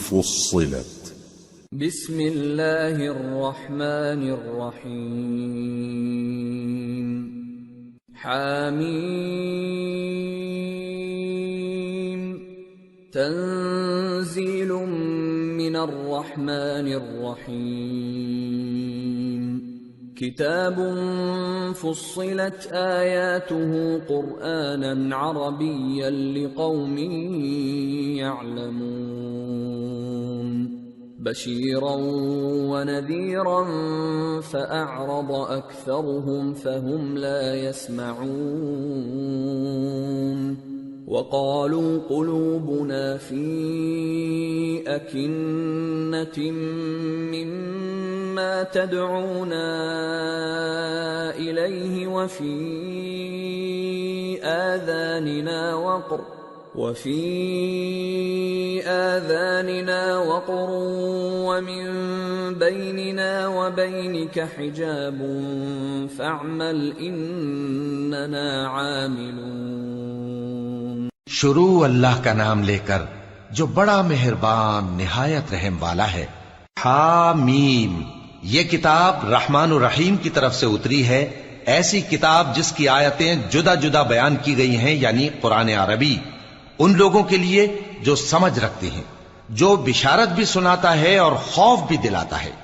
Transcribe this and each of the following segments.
فصلت. بسم اللہ الرحمن الرحیم. حامیم تنزیل من الرحمن الرحیم. کتاب فصلت آیاته قرآنا عربیا لقوم يعلمون. بشيرا ونذيرا فأعرض أكثرهم فهم لا يسمعون. وقالوا قلوبنا في أكنة مما تدعونا إليه وفي آذاننا وقر ومن بيننا وبينك حجاب فاعمل إننا عاملون. شروع اللہ کا نام لے کر جو بڑا مہربان نہایت رحم والا ہے. حامیم. یہ کتاب رحمان الرحیم کی طرف سے اتری ہے، ایسی کتاب جس کی آیتیں جدا جدا بیان کی گئی ہیں، یعنی قرآن عربی، ان لوگوں کے لیے جو سمجھ رکھتے ہیں، جو بشارت بھی سناتا ہے اور خوف بھی دلاتا ہے.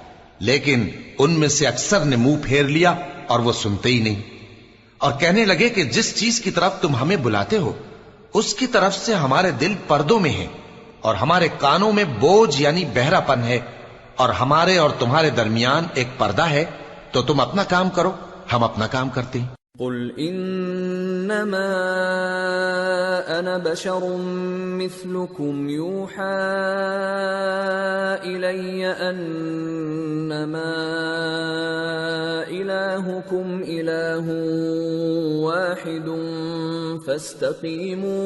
لیکن ان میں سے اکثر نے منہ پھیر لیا اور وہ سنتے ہی نہیں، اور کہنے لگے کہ جس چیز کی طرف تم ہمیں بلاتے ہو اس کی طرف سے ہمارے دل پردوں میں ہیں، اور ہمارے کانوں میں بوجھ یعنی بہرا پن ہے، اور ہمارے اور تمہارے درمیان ایک پردہ ہے. تو تم اپنا کام کرو، ہم اپنا کام کرتے ہیں. قل انما انا بشر مثلكم يوحى الي انما الهكم اله واحد فاستقيموا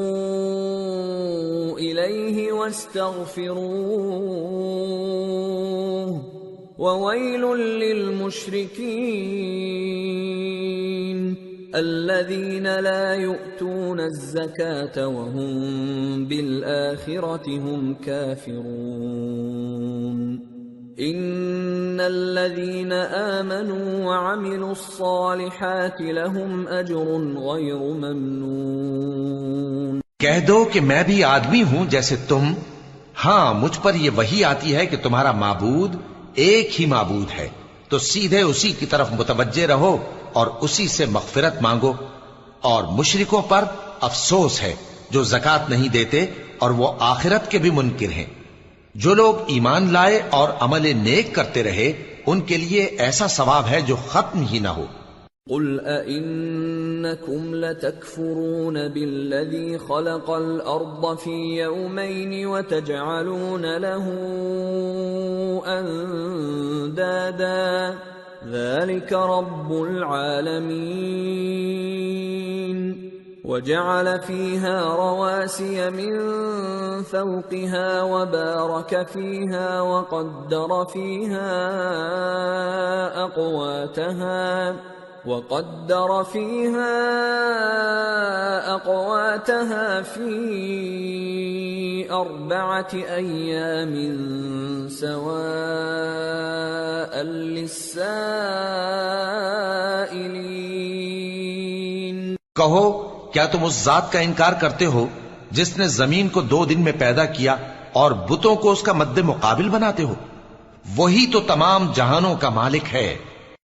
اليه واستغفروه وويل للمشركين الذين لا يؤتون الزكاة وهم بالآخرة هم كافرون. إن الذين آمنوا وعملوا الصالحات لهم أجر غير ممنون. کہہ دو کہ میں بھی آدمی ہوں جیسے تم. ہاں، مجھ پر یہ وحی آتی ہے کہ تمہارا معبود ایک ہی معبود ہے، تو سیدھے اسی کی طرف متوجہ رہو اور اسی سے مغفرت مانگو. اور مشرکوں پر افسوس ہے جو زکوٰۃ نہیں دیتے اور وہ آخرت کے بھی منکر ہیں. جو لوگ ایمان لائے اور عمل نیک کرتے رہے ان کے لیے ایسا ثواب ہے جو ختم ہی نہ ہو. قل أئنكم لتكفرون بالذي خلق الأرض في يومين وتجعلون له أندادا ذلك رب العالمين. وجعل فيها رواسي من فوقها وبارك فيها وقدر فيها أقواتها في 4 أيام سواء للسائلين. کہو کیا تم اس ذات کا انکار کرتے ہو جس نے زمین کو 2 دن میں پیدا کیا اور بتوں کو اس کا مد مقابل بناتے ہو؟ وہی تو تمام جہانوں کا مالک ہے.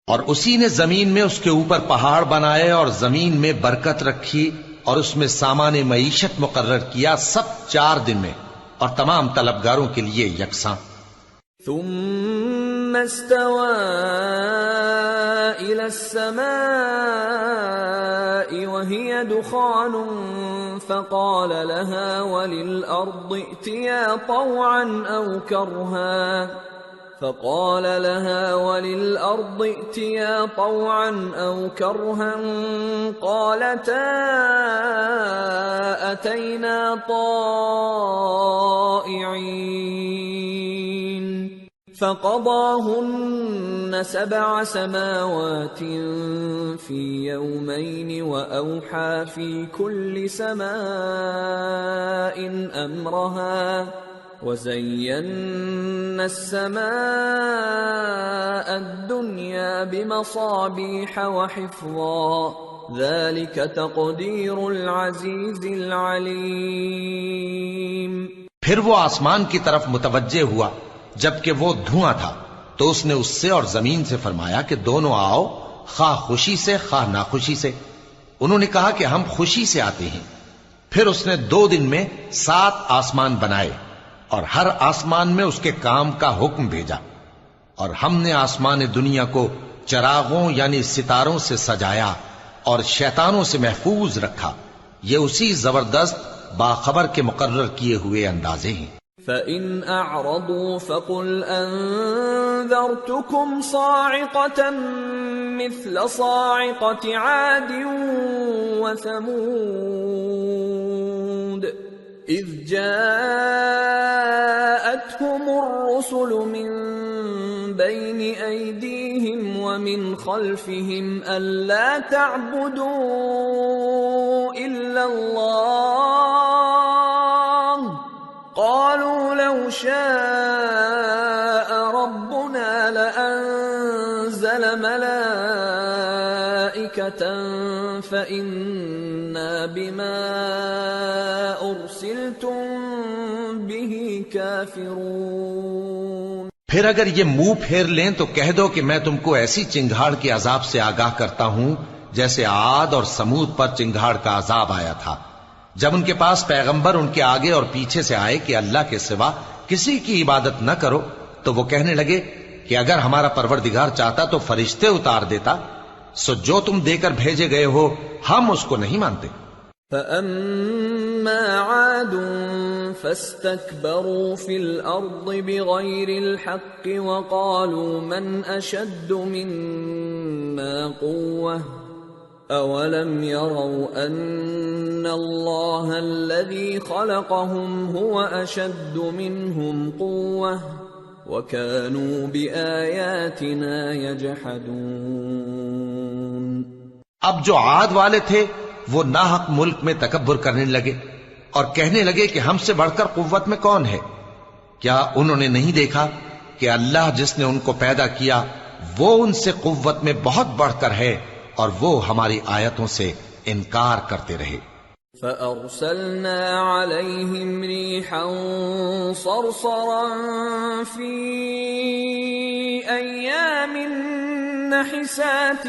اور اسی نے زمین میں اس کے اوپر پہاڑ بنائے اور زمین میں برکت رکھی اور اس میں سامان معیشت مقرر کیا، سب 4 دن میں، اور تمام طلبگاروں کے لیے یکساں. ثم استوى إلى السماء وهي دخان فقال لها وللأرض ائتيا طوعا أو كرها قالتا أتينا طائعين. فقضاهن 7 سماوات في يومين وأوحى في كل سماء أمرها وَزَيَّنَّا السَّمَاءَ الدُّنْيَا بِمَصَابِيحَ وَحِفْظًا ذَلِكَ تَقْدِيرُ الْعَزِيزِ الْعَلِيمِ۔ پھر وہ آسمان کی طرف متوجہ ہوا جبکہ وہ دھواں تھا، تو اس نے اس سے اور زمین سے فرمایا کہ دونوں آؤ، خواہ خوشی سے خواہ ناخوشی سے۔ انہوں نے کہا کہ ہم خوشی سے آتے ہیں۔ پھر اس نے 2 دن میں 7 آسمان بنائے اور ہر آسمان میں اس کے کام کا حکم بھیجا، اور ہم نے آسمان دنیا کو چراغوں یعنی ستاروں سے سجایا اور شیطانوں سے محفوظ رکھا۔ یہ اسی زبردست باخبر کے مقرر کیے ہوئے اندازے ہیں۔ فَإِنْ أَعْرَضُوا فَقُلْ أَنذَرْتُكُمْ صَاعِقَةً مِثْلَ صَاعِقَةِ عَادٍ وَثَمُودَ إِذْ جَاءَتْهُمُ الرُّسُلُ مِنْ بَيْنِ أَيْدِيهِمْ وَمِنْ خَلْفِهِمْ أَلَّا تَعْبُدُوا إِلَّا اللَّهَ قَالُوا لَوْ شَاءَ رَبُّنَا لَأَنزَلَ مَلَائِكَةً فَإِنَّا بِمَا أُرْسِلْتُمْ بِهِ كَافِرُونَ۔ پھر اگر یہ منہ پھیر لیں تو کہہ دو کہ میں تم کو ایسی چنگھاڑ کے عذاب سے آگاہ کرتا ہوں جیسے عاد اور سمود پر چنگھاڑ کا عذاب آیا تھا، جب ان کے پاس پیغمبر ان کے آگے اور پیچھے سے آئے کہ اللہ کے سوا کسی کی عبادت نہ کرو، تو وہ کہنے لگے کہ اگر ہمارا پروردگار چاہتا تو فرشتے اتار دیتا، سو جو تم دے کر بھیجے گئے ہو ہم اس کو نہیں مانتے۔ فَأَمَّا عَادٌ فَاسْتَكْبَرُوا فِي الْأَرْضِ بِغَيْرِ الْحَقِّ وَقَالُوا مَنْ أَشَدُّ مِنَّا قُوَّةً أَوَلَمْ يَرَوْا أَنَّ اللَّهَ الَّذِي خَلَقَهُمْ هُوَ أَشَدُّ مِنْهُمْ قُوَّةً وَكَانُوا بِآيَاتِنَا يَجْحَدُونَ۔ اب جو عاد والے تھے وہ ناحق ملک میں تکبر کرنے لگے اور کہنے لگے کہ ہم سے بڑھ کر قوت میں کون ہے؟ کیا انہوں نے نہیں دیکھا کہ اللہ جس نے ان کو پیدا کیا وہ ان سے قوت میں بہت بڑھ کر ہے، اور وہ ہماری آیتوں سے انکار کرتے رہے۔ فَأَرْسَلْنَا عَلَيْهِمْ رِيحًا صَرْصَرًا فِي أَيَّامٍ نَحِسَاتٍ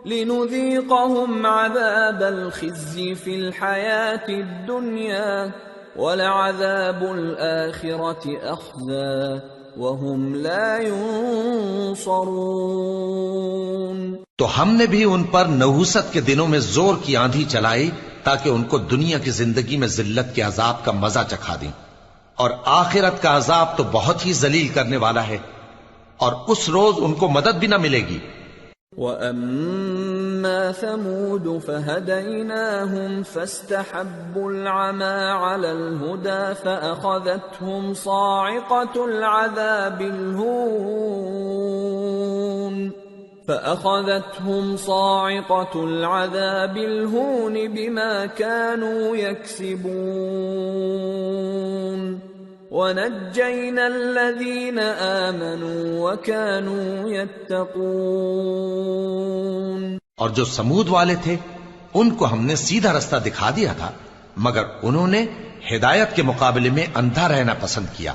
لِنُذِيقَهُمْ عَذَابَ الْخِزْيِ فِي الْحَيَاةِ الدُّنْيَا وَلَعَذَابُ الْآخِرَةِ أَخْزَىٰ وَهُمْ لَا يُنصَرُونَ۔ تو ہم نے بھی ان پر نحوست کے دنوں میں زور کی آندھی چلائی تاکہ ان کو دنیا کی زندگی میں ذلت کے عذاب کا مزہ چکھا دیں، اور آخرت کا عذاب تو بہت ہی ذلیل کرنے والا ہے، اور اس روز ان کو مدد بھی نہ ملے گی۔ وَأَمَّا ثَمُودُ فَهَدَيْنَاهُمْ فَاسْتَحَبُّوا الْعَمَى عَلَى الْهُدَى فَأَخَذَتْهُمْ صَاعِقَةُ الْعَذَابِ الْهُونِ بِمَا كَانُوا يَكْسِبُونَ وَنَجَّيْنَا الَّذِينَ آمَنُوا وَكَانُوا يَتَّقُونَ۔ اور جو سمود والے تھے ان کو ہم نے سیدھا رستہ دکھا دیا تھا، مگر انہوں نے ہدایت کے مقابلے میں اندھا رہنا پسند کیا،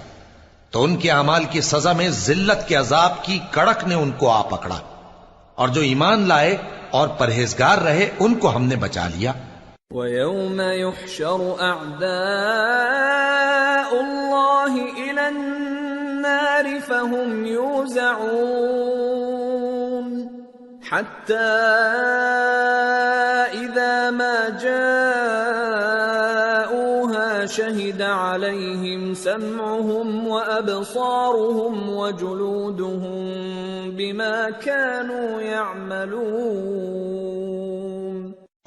تو ان کے اعمال کی سزا میں ذلت کے عذاب کی کڑک نے ان کو آ پکڑا، اور جو ایمان لائے اور پرہیزگار رہے ان کو ہم نے بچا لیا۔ وَيَوْمَ يُحْشَرُ أَعْدَاءُ اللَّهِ إِلَى النَّارِ فَهُمْ يُوزَعُونَ حَتَّى إِذَا مَا جَاءُوهَا شَهِدَ عَلَيْهِمْ سَمْعُهُمْ وَأَبْصَارُهُمْ وَجُلُودُهُمْ بِمَا كَانُوا يَعْمَلُونَ۔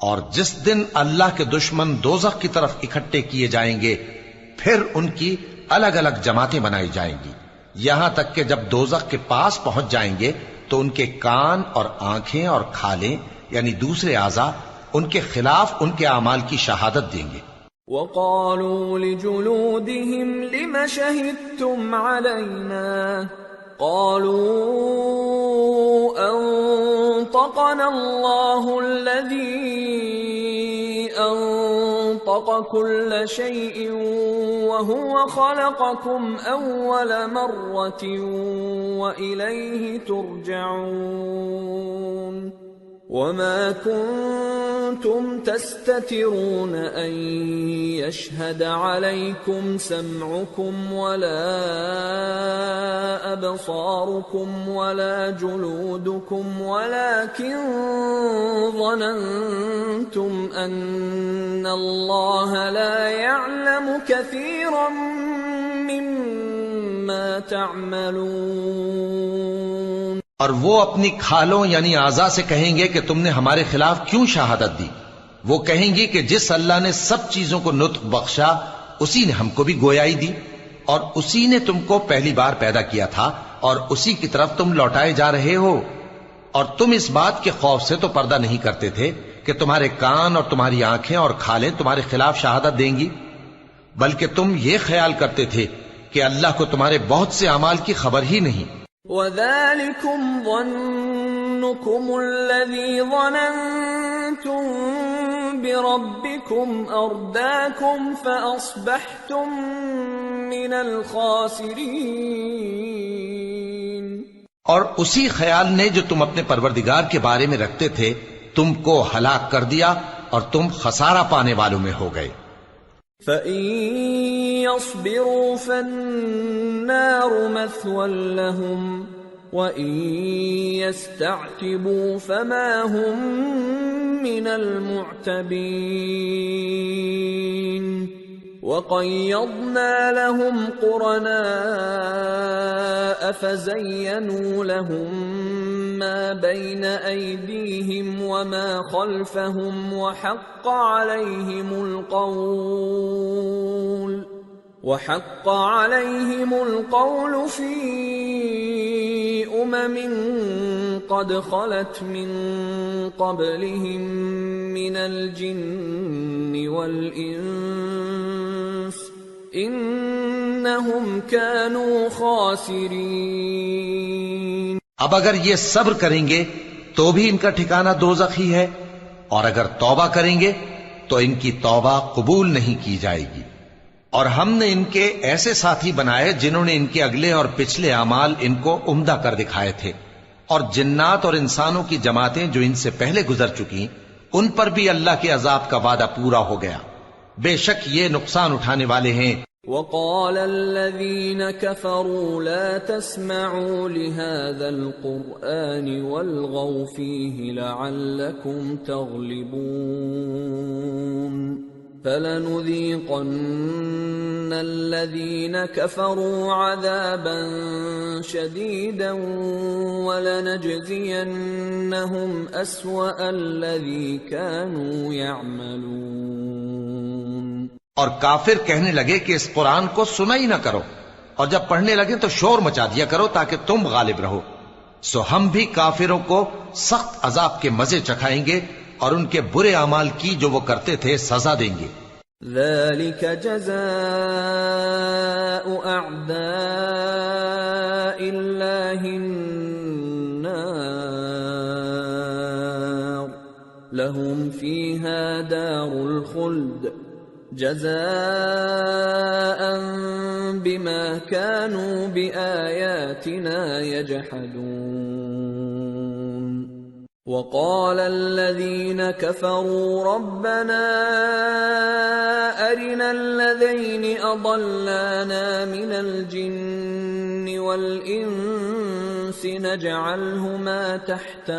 اور جس دن اللہ کے دشمن دوزخ کی طرف اکٹھے کیے جائیں گے پھر ان کی الگ الگ جماعتیں بنائی جائیں گی، یہاں تک کہ جب دوزخ کے پاس پہنچ جائیں گے تو ان کے کان اور آنکھیں اور کھالیں یعنی دوسرے اعضاء ان کے خلاف ان کے اعمال کی شہادت دیں گے۔ وقالوا لجلودهم لم شهدتم علينا قالوا أنطقنا الله الذي أنطق كل شيء وهو خلقكم أول مرة وإليه ترجعون وما كنتم تستترون أن يشهد عليكم سمعكم ولا أبصاركم ولا جلودكم ولكن ظننتم أن الله لا يعلم كثيرا مما تعملون۔ اور وہ اپنی کھالوں یعنی اعضاء سے کہیں گے کہ تم نے ہمارے خلاف کیوں شہادت دی؟ وہ کہیں گی کہ جس اللہ نے سب چیزوں کو نطق بخشا اسی نے ہم کو بھی گویائی دی، اور اسی نے تم کو پہلی بار پیدا کیا تھا اور اسی کی طرف تم لوٹائے جا رہے ہو، اور تم اس بات کے خوف سے تو پردہ نہیں کرتے تھے کہ تمہارے کان اور تمہاری آنکھیں اور کھالیں تمہارے خلاف شہادت دیں گی، بلکہ تم یہ خیال کرتے تھے کہ اللہ کو تمہارے بہت سے اعمال کی خبر ہی نہیں۔ وَذَلِكُمْ ظَنُّكُمُ الَّذِي ظَنَنْتُمْ بِرَبِّكُمْ أَرْدَاكُمْ فَأَصْبَحْتُمْ مِنَ الْخَاسِرِينَ۔ اور اسی خیال نے جو تم اپنے پروردگار کے بارے میں رکھتے تھے تم کو ہلاک کر دیا اور تم خسارہ پانے والوں میں ہو گئے۔ فَإِن يَصْبِرُوا فَالنَّارُ مَثْوًى لَهُمْ وَإِن يَسْتَعْتِبُوا فَمَا هُمْ مِنَ الْمُعْتَبِينَ وَقَيَّضْنَا لَهُمْ قُرَنَاءَ فَزَيَّنُوا لَهُم مَّا بَيْنَ أَيْدِيهِمْ وَمَا خَلْفَهُمْ وَحَقَّ عَلَيْهِمُ الْقَوْلُ فِي أُمَمٍ قَدْ خَلَتْ مِن قَبْلِهِم مِّنَ الْجِنِّ وَالْإِنسِ إِنَّهُمْ كَانُوا خَاسِرِينَ۔ اب اگر یہ صبر کریں گے تو بھی ان کا ٹھکانہ دوزخ ہی ہے، اور اگر توبہ کریں گے تو ان کی توبہ قبول نہیں کی جائے گی۔ اور ہم نے ان کے ایسے ساتھی بنائے جنہوں نے ان کے اگلے اور پچھلے اعمال ان کو عمدہ کر دکھائے تھے، اور جنات اور انسانوں کی جماعتیں جو ان سے پہلے گزر چکی ان پر بھی اللہ کے عذاب کا وعدہ پورا ہو گیا، بے شک یہ نقصان اٹھانے والے ہیں۔ وَقَالَ الَّذِينَ كَفَرُوا لَا تَسْمَعُوا لِهَذَا الْقُرْآنِ وَالْغَوْا فِيهِ لَعَلَّكُمْ تَغْلِبُونَ فَلَنُذِيقَنَّ الَّذِينَ كَفَرُوا عَذَابًا شَدِيدًا وَلَنَجْزِيَنَّهُمْ أَسْوَأَ الَّذِي كَانُوا يَعْمَلُونَ۔ اور کافر کہنے لگے کہ اس قرآن کو سنا ہی نہ کرو، اور جب پڑھنے لگے تو شور مچا دیا کرو تاکہ تم غالب رہو، سو ہم بھی کافروں کو سخت عذاب کے مزے چکھائیں گے اور ان کے برے اعمال کی جو وہ کرتے تھے سزا دیں گے۔ ذَلِكَ جَزَاءُ أَعْدَاءِ اللَّهِ النَّارُ لَهُمْ فِيهَا دَارُ الْخُلْدِ جزاء بما كانوا بآياتنا يجحدون۔ وقال الذين كفروا ربنا أرنا الذين أضلانا من الجن والإنس نجعلهما تحت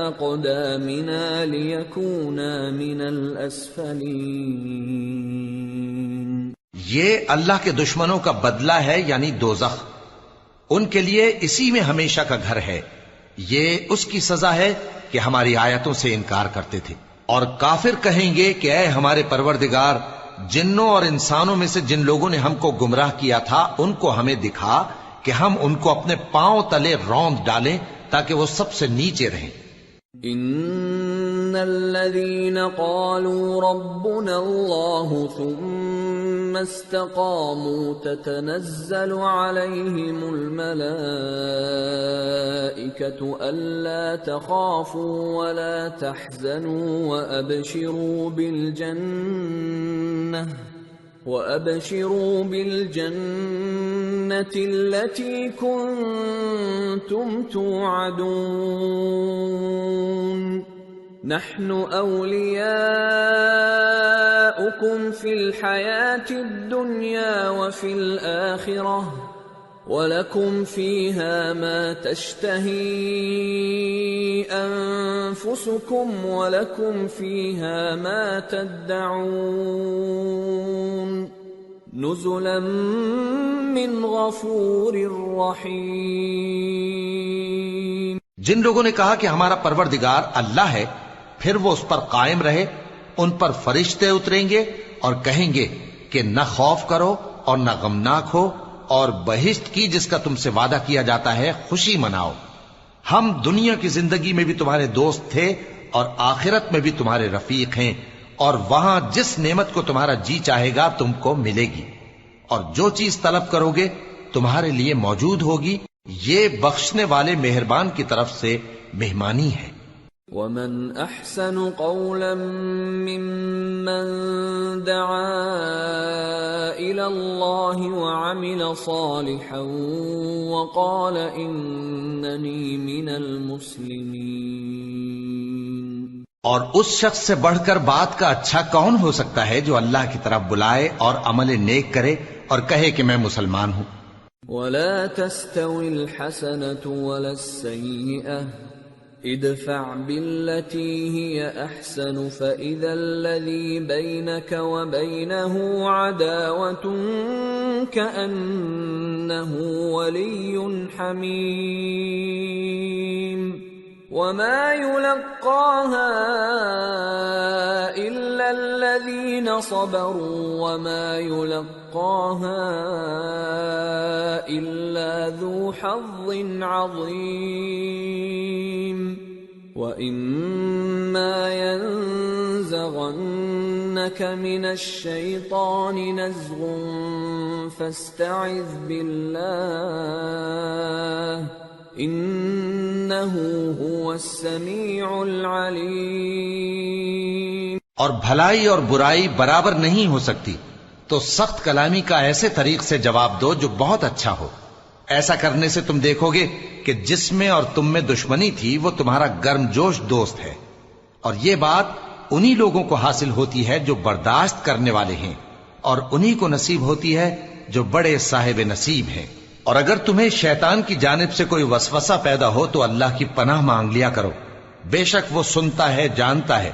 أقدامنا ليكونا من الأسفلين۔ یہ اللہ کے دشمنوں کا بدلہ ہے یعنی دوزخ، ان کے لیے اسی میں ہمیشہ کا گھر ہے، یہ اس کی سزا ہے کہ ہماری آیتوں سے انکار کرتے تھے۔ اور کافر کہیں گے کہ اے ہمارے پروردگار، جنوں اور انسانوں میں سے جن لوگوں نے ہم کو گمراہ کیا تھا ان کو ہمیں دکھا کہ ہم ان کو اپنے پاؤں تلے روند ڈالیں تاکہ وہ سب سے نیچے رہیں۔ ان الذين قالوا ربنا الله ثم استقاموا تتنزل عليهم الملائكة ألا تخافوا ولا تحزنوا وأبشروا بالجنة التي كنتم توعدون نحن أولياؤكم في الحياة الدنيا وفي الآخرة وَلَكُمْ فِيهَا مَا تَشْتَهِي أَنفُسُكُمْ وَلَكُمْ فِيهَا مَا تَدَّعُونَ نُزُلًا مِّنْ غَفُورٍ رَّحِيمٍ۔ جن لوگوں نے کہا کہ ہمارا پروردگار اللہ ہے، پھر وہ اس پر قائم رہے، ان پر فرشتے اتریں گے اور کہیں گے کہ نہ خوف کرو اور نہ غمناک ہو، اور بہشت کی جس کا تم سے وعدہ کیا جاتا ہے خوشی مناؤ۔ ہم دنیا کی زندگی میں بھی تمہارے دوست تھے اور آخرت میں بھی تمہارے رفیق ہیں، اور وہاں جس نعمت کو تمہارا جی چاہے گا تم کو ملے گی، اور جو چیز طلب کرو گے تمہارے لیے موجود ہوگی۔ یہ بخشنے والے مہربان کی طرف سے مہمانی ہے۔ وَمَنْ أَحْسَنُ قَوْلًا مِّمَّنْ دَعَا إِلَى اللَّهِ وَعَمِلَ صَالِحًا وَقَالَ إِنَّنِي مِنَ الْمُسْلِمِينَ۔ اور اس شخص سے بڑھ کر بات کا اچھا کون ہو سکتا ہے جو اللہ کی طرف بلائے اور عمل نیک کرے اور کہے کہ میں مسلمان ہوں۔ وَلَا تَسْتَوِي الْحَسَنَةُ وَلَا السَّيِّئَةُ ادفع بالتي هي احسن فاذا الذي بينك وبينه عداوة كأنه ولي حميم وما يلقاها الا الذين صبروا وما يلقاها الا ذو حظ عظيم وَإِمَّا يَنزَغَنَّكَ مِنَ الشَّيْطَانِ نَزْغٌ فَاسْتَعِذْ بِاللَّهِ إِنَّهُ هُوَ السَّمِيعُ الْعَلِيمُ۔ اور بھلائی اور برائی برابر نہیں ہو سکتی، تو سخت کلامی کا ایسے طریق سے جواب دو جو بہت اچھا ہو۔ ایسا کرنے سے تم دیکھو گے کہ جس میں اور تم میں دشمنی تھی وہ تمہارا گرم جوش دوست ہے، اور یہ بات انہی لوگوں کو حاصل ہوتی ہے جو برداشت کرنے والے ہیں، اور انہی کو نصیب ہوتی ہے جو بڑے صاحب نصیب ہیں۔ اور اگر تمہیں شیطان کی جانب سے کوئی وسوسہ پیدا ہو تو اللہ کی پناہ مانگ لیا کرو، بے شک وہ سنتا ہے، جانتا ہے۔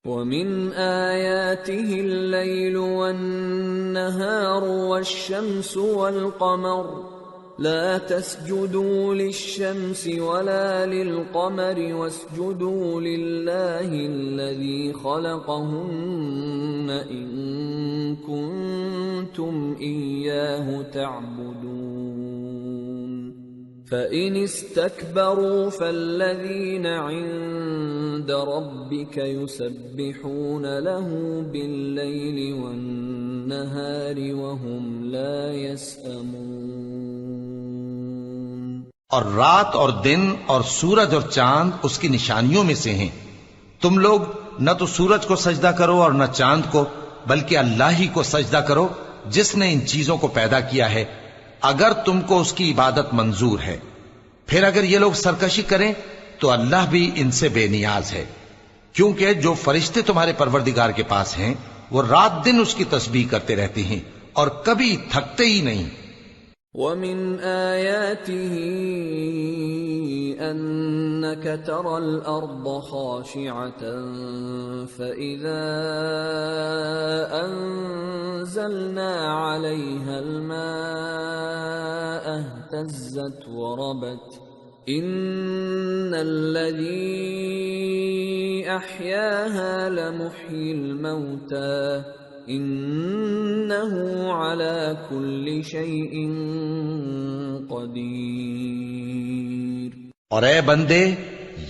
وَمِنْ آيَاتِهِ اللَّيْلُ وَالنَّهَارُ وَالشَّمْسُ وَالْقَمَرُ لا تسجدوا للشمس ولا للقمر واسجدوا لله الذي خلقهن إن كنتم إياه تعبدون فإن استكبروا فالذين عند ربك يسبحون له بالليل والنهار وهم لا يسأمون۔ اور رات اور دن اور سورج اور چاند اس کی نشانیوں میں سے ہیں۔ تم لوگ نہ تو سورج کو سجدہ کرو اور نہ چاند کو، بلکہ اللہ ہی کو سجدہ کرو جس نے ان چیزوں کو پیدا کیا ہے، اگر تم کو اس کی عبادت منظور ہے۔ پھر اگر یہ لوگ سرکشی کریں تو اللہ بھی ان سے بے نیاز ہے، کیونکہ جو فرشتے تمہارے پروردگار کے پاس ہیں وہ رات دن اس کی تسبیح کرتے رہتے ہیں اور کبھی تھکتے ہی نہیں۔ وَمِنْ آيَاتِهِ أَنَّكَ تَرَى الْأَرْضَ خَاشِعَةً فَإِذَا أَنزَلْنَا عَلَيْهَا الْمَاءَ اهْتَزَّتْ وَرَبَتْ إِنَّ الَّذِي أَحْيَاهَا لَمُحْيِي الْمَوْتَى انہو علی کل شیء قدیر۔ اور اے بندے،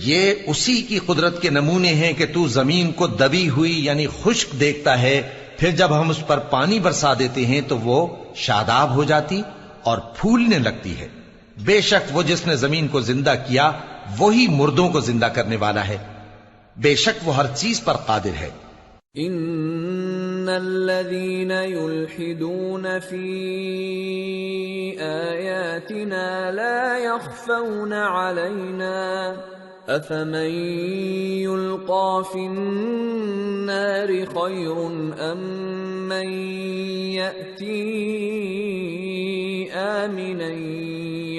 یہ اسی کی قدرت کے نمونے ہیں کہ تو زمین کو دبی ہوئی یعنی خشک دیکھتا ہے، پھر جب ہم اس پر پانی برسا دیتے ہیں تو وہ شاداب ہو جاتی اور پھولنے لگتی ہے۔ بے شک وہ جس نے زمین کو زندہ کیا وہی مردوں کو زندہ کرنے والا ہے، بے شک وہ ہر چیز پر قادر ہے۔ ان الذين يلحدون في آياتنا لا يخفون علينا افمن يلقى في النار خير ام من يأتي آمنا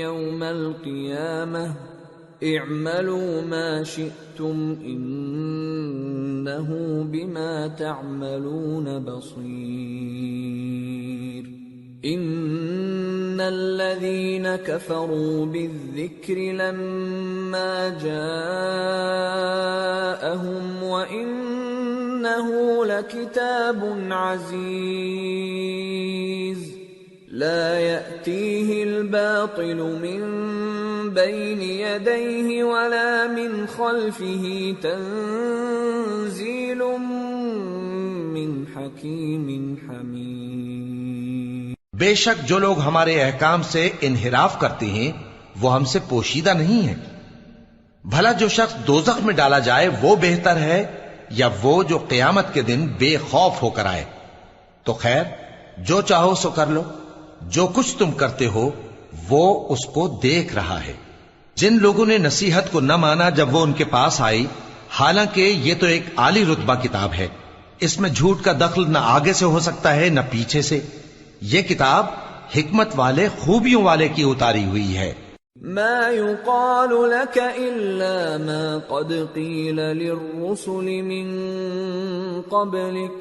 يوم القيامة اعملوا ما شئتم انه بما تعملون بصير ان الذين كفروا بالذكر لما جاءهم وانه لكتاب عزيز لا يأتيه الباطل من بين يديه ولا من خلفه تنزيل من حكيم حميد۔ بے شک جو لوگ ہمارے احکام سے انحراف کرتے ہیں وہ ہم سے پوشیدہ نہیں ہیں۔ بھلا جو شخص دوزخ میں ڈالا جائے وہ بہتر ہے یا وہ جو قیامت کے دن بے خوف ہو کر آئے؟ تو خیر جو چاہو سو کر لو، جو کچھ تم کرتے ہو وہ اس کو دیکھ رہا ہے۔ جن لوگوں نے نصیحت کو نہ مانا جب وہ ان کے پاس آئی، حالانکہ یہ تو ایک عالی رتبہ کتاب ہے، اس میں جھوٹ کا دخل نہ آگے سے ہو سکتا ہے نہ پیچھے سے۔ یہ کتاب حکمت والے خوبیوں والے کی اتاری ہوئی ہے۔ ما يقال لك إلا ما قد قيل للرسل من قبلك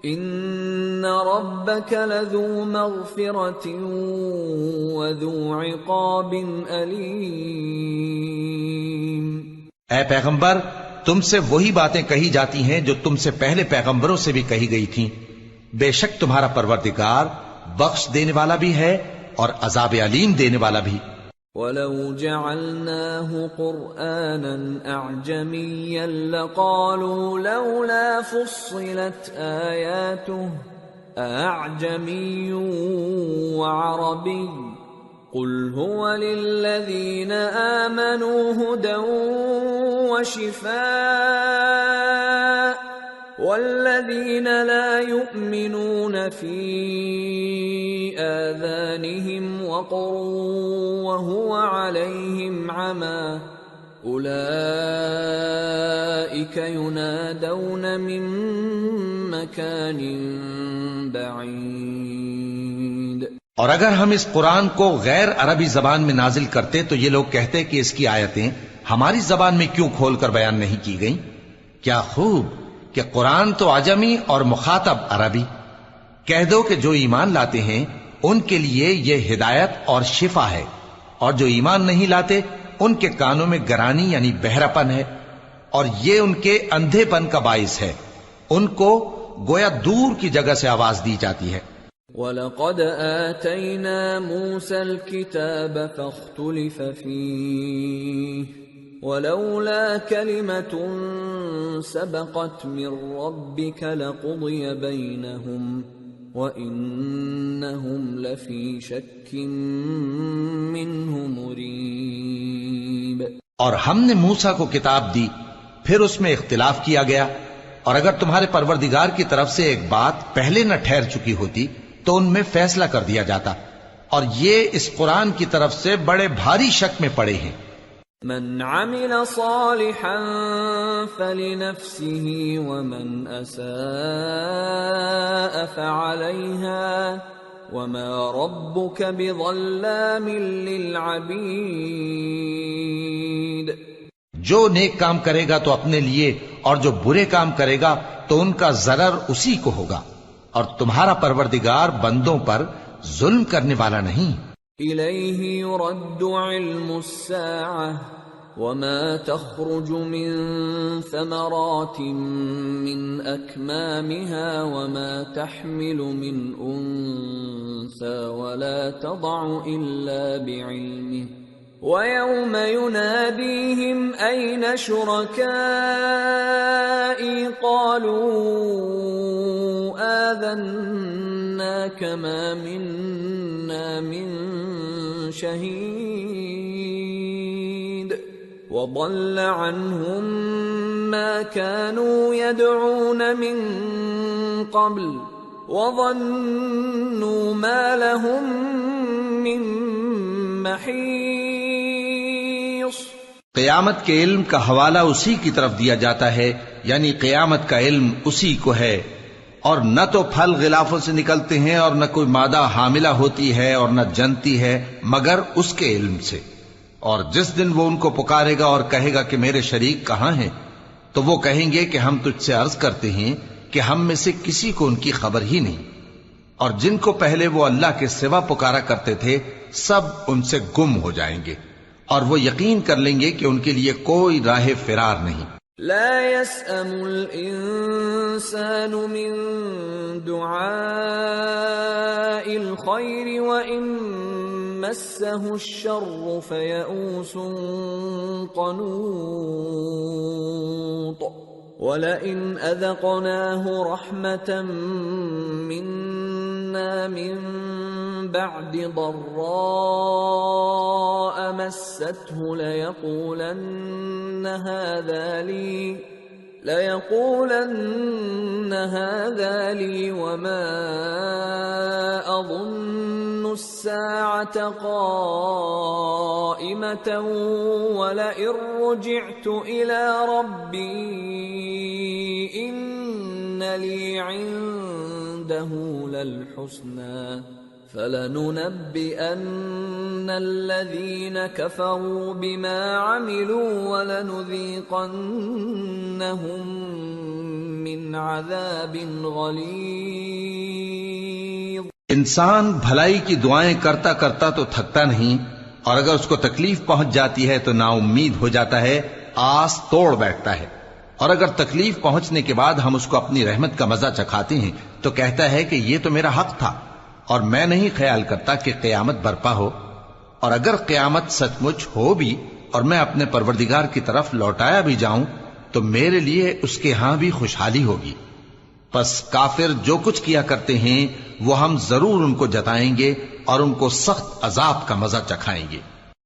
إن ربك لذو مغفرة وذو عقاب أليم۔ اے پیغمبر تم سے وہی باتیں کہی جاتی ہیں جو تم سے پہلے پیغمبروں سے بھی کہی گئی تھیں، بے شک تمہارا پروردگار بخش دینے والا بھی ہے اور عذاب علیم دینے والا بھی۔ وَلَوْ جَعَلْنَاهُ قُرْآنًا أَعْجَمِيًّا لَقَالُوا لَوْلَا فُصِّلَتْ آيَاتُهُ أَأَعْجَمِيٌّ وَعَرَبِيٌّ قُلْ هُوَ لِلَّذِينَ آمَنُوا هُدًى وَشِفَاءٌ وَالَّذِينَ لَا يُؤْمِنُونَ فِي آذَانِهِمْ وَقْرٌ وَهُوَ عَلَيْهِمْ عَمًى أُولَئِكَ يُنَادَوْنَ مِن مَّكَانٍ بَعِيدٍ۔ اور اگر ہم اس قرآن کو غیر عربی زبان میں نازل کرتے تو یہ لوگ کہتے کہ اس کی آیتیں ہماری زبان میں کیوں کھول کر بیان نہیں کی گئیں؟ کیا خوب کہ قرآن تو عجمی اور مخاطب عربی۔ کہہ دو کہ جو ایمان لاتے ہیں ان کے لیے یہ ہدایت اور شفا ہے، اور جو ایمان نہیں لاتے ان کے کانوں میں گرانی یعنی بہراپن ہے، اور یہ ان کے اندھے پن کا باعث ہے، ان کو گویا دور کی جگہ سے آواز دی جاتی ہے۔ وَلَقَدْ آتَيْنَا مُوسَى الْكِتَابَ فَاخْتُلِفَ فِيهِ وَلَوْلَا كَلِمَةٌ سَبَقَتْ مِنْ رَبِّكَ لَقُضِيَ بَيْنَهُمْ وَإِنَّهُمْ لَفِي شَكٍّ مِّنْهُ مُرِيبٍ۔ اور ہم نے موسیٰ کو کتاب دی، پھر اس میں اختلاف کیا گیا، اور اگر تمہارے پروردگار کی طرف سے ایک بات پہلے نہ ٹھہر چکی ہوتی تو ان میں فیصلہ کر دیا جاتا، اور یہ اس قرآن کی طرف سے بڑے بھاری شک میں پڑے ہیں۔ من عمل صالحا فلنفسه ومن اساء فعليها وما ربك بظلام للعبید۔ جو نیک کام کرے گا تو اپنے لیے، اور جو برے کام کرے گا تو ان کا ضرر اسی کو ہوگا، اور تمہارا پروردگار بندوں پر ظلم کرنے والا نہیں۔ إِلَيْهِ يُرَدُّ عِلْمُ السَّاعَةِ وَمَا تَخْرُجُ مِن ثَمَرَاتٍ مِّنْ أَكْمَامِهَا وَمَا تَحْمِلُ مِنْ أُنثَىٰ وَلَا تَضَعُ إِلَّا بِعِلْمِهِ وَيَوْمَ يُنَادِيهِمْ أَيْنَ شُرَكَائِي قَالُوا آذَنَّاكَ مَا مِنَّا مِن شَهِيدٍ وَضَلَّ عَنْهُمْ مَا كَانُوا يَدْعُونَ مِن قَبْلُ وَظَنُّوا مَا لَهُم مِّن محیص۔ قیامت کے علم کا حوالہ اسی کی طرف دیا جاتا ہے، یعنی قیامت کا علم اسی کو ہے، اور نہ تو پھل غلافوں سے نکلتے ہیں اور نہ کوئی مادہ حاملہ ہوتی ہے اور نہ جنتی ہے مگر اس کے علم سے۔ اور جس دن وہ ان کو پکارے گا اور کہے گا کہ میرے شریک کہاں ہیں، تو وہ کہیں گے کہ ہم تجھ سے عرض کرتے ہیں کہ ہم میں سے کسی کو ان کی خبر ہی نہیں، اور جن کو پہلے وہ اللہ کے سوا پکارا کرتے تھے سب ان سے گم ہو جائیں گے، اور وہ یقین کر لیں گے کہ ان کے لیے کوئی راہ فرار نہیں۔ لا يسأم الإنسان من دعاء الخير وإن مسه الشر فيئوس قنوط وَلَئِنْ أَذَقْنَاهُ رَحْمَةً مِنَّا مِنْ بَعْدِ ضَرَّاءَ مَسَّتْهُ لَيَقُولَنَّ هَذَا لِي وَمَا أَظُنُّ السَّاعَةَ قَائِمَةً وَلَئِن رُّجِعْتُ إِلَى رَبِّي إِنَّ لِي عِندَهُ لَلْحُسْنَى فَلَنُنَبِّئَنَّ الَّذِينَ كَفَرُوا بِمَا عَمِلُوا وَلَنُذِيقَنَّهُم مِّنْ عَذَابٍ غَلِيظٍ۔ انسان بھلائی کی دعائیں کرتا کرتا تو تھکتا نہیں، اور اگر اس کو تکلیف پہنچ جاتی ہے تو نا امید ہو جاتا ہے، آس توڑ بیٹھتا ہے، اور اگر تکلیف پہنچنے کے بعد ہم اس کو اپنی رحمت کا مزہ چکھاتے ہیں تو کہتا ہے کہ یہ تو میرا حق تھا، اور میں نہیں خیال کرتا کہ قیامت برپا ہو۔ اور اگر قیامت سچ مچ ہو بھی اور میں اپنے پروردگار کی طرف لوٹایا بھی جاؤں تو میرے لیے اس کے ہاں بھی خوشحالی ہوگی۔ پس کافر جو کچھ کیا کرتے ہیں وہ ہم ضرور ان کو جتائیں گے اور ان کو سخت عذاب کا مزہ چکھائیں گے۔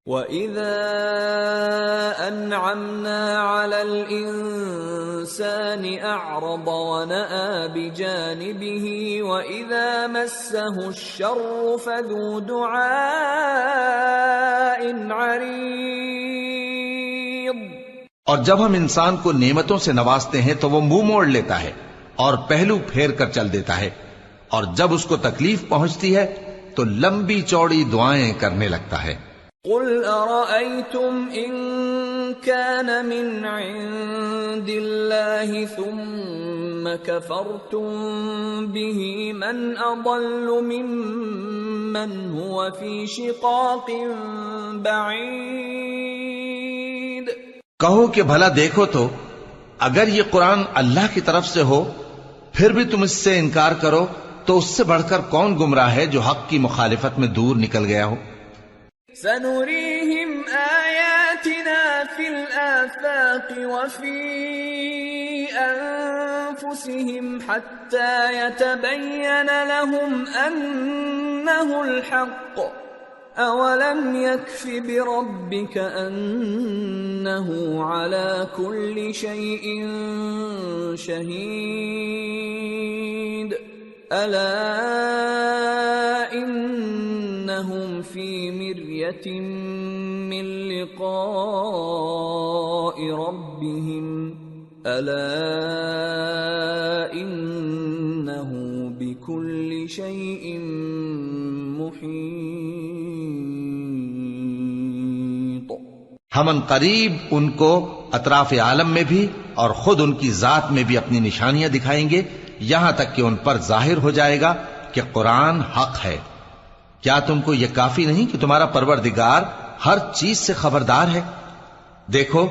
وَإِذَا أَنْعَمْنَا عَلَى الْإِنسَانِ أَعْرَضَ وَنَأَى بِجَانِبِهِ وَإِذَا مَسَّهُ الشَّرُّ فَذُو دُعَاءٍ عَرِيضٍ۔ اور جب ہم انسان کو نعمتوں سے نوازتے ہیں تو وہ منہ موڑ لیتا ہے اور پہلو پھیر کر چل دیتا ہے، اور جب اس کو تکلیف پہنچتی ہے تو لمبی چوڑی دعائیں کرنے لگتا ہے۔ قُلْ أَرَأَيْتُمْ إِن كَانَ مِنْ عِندِ اللَّهِ ثُمَّ كَفَرْتُمْ بِهِ مَنْ أَضَلُّ مِمَّنْ هُوَ فِي شِقَاقٍ بَعِيدٍ۔ کہو کہ بھلا دیکھو تو اگر یہ قرآن اللہ کی طرف سے ہو پھر بھی تم اس سے انکار کرو تو اس سے بڑھ کر کون گمراہ ہے جو حق کی مخالفت میں دور نکل گیا ہو۔ سَنُرِيهِمْ آيَاتِنَا فِي الْآفَاقِ وَفِي أَنفُسِهِمْ حَتَّى يَتَبَيَّنَ لَهُمْ أَنَّهُ الْحَقُّ أَوَلَمْ يَكْفِ بِرَبِّكَ أَنَّهُ عَلَى كُلِّ شَيْءٍ شَهِيدٌ أَلَا إِنَّهُمْ فِي مِرْيَةٍ مِّن لِقَاءِ رَبِّهِمْ أَلَا إِنَّهُ بِكُلِّ شَيْءٍ مُحِيطٌ۔ ہم ان قریب ان کو اطراف عالم میں بھی اور خود ان کی ذات میں بھی اپنی نشانیاں دکھائیں گے، یہاں تک کہ ان پر ظاہر ہو جائے گا کہ قرآن حق ہے۔ کیا تم کو یہ کافی نہیں کہ تمہارا پروردگار ہر چیز سے خبردار ہے؟ دیکھو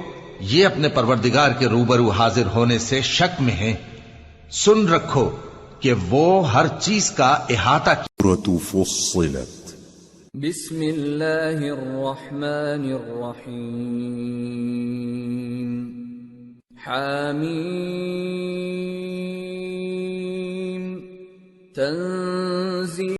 یہ اپنے پروردگار کے روبرو حاضر ہونے سے شک میں ہیں، سن رکھو کہ وہ ہر چیز کا احاطہ سورة فصلت بسم اللہ الرحمن الرحیم حامیم تنزیل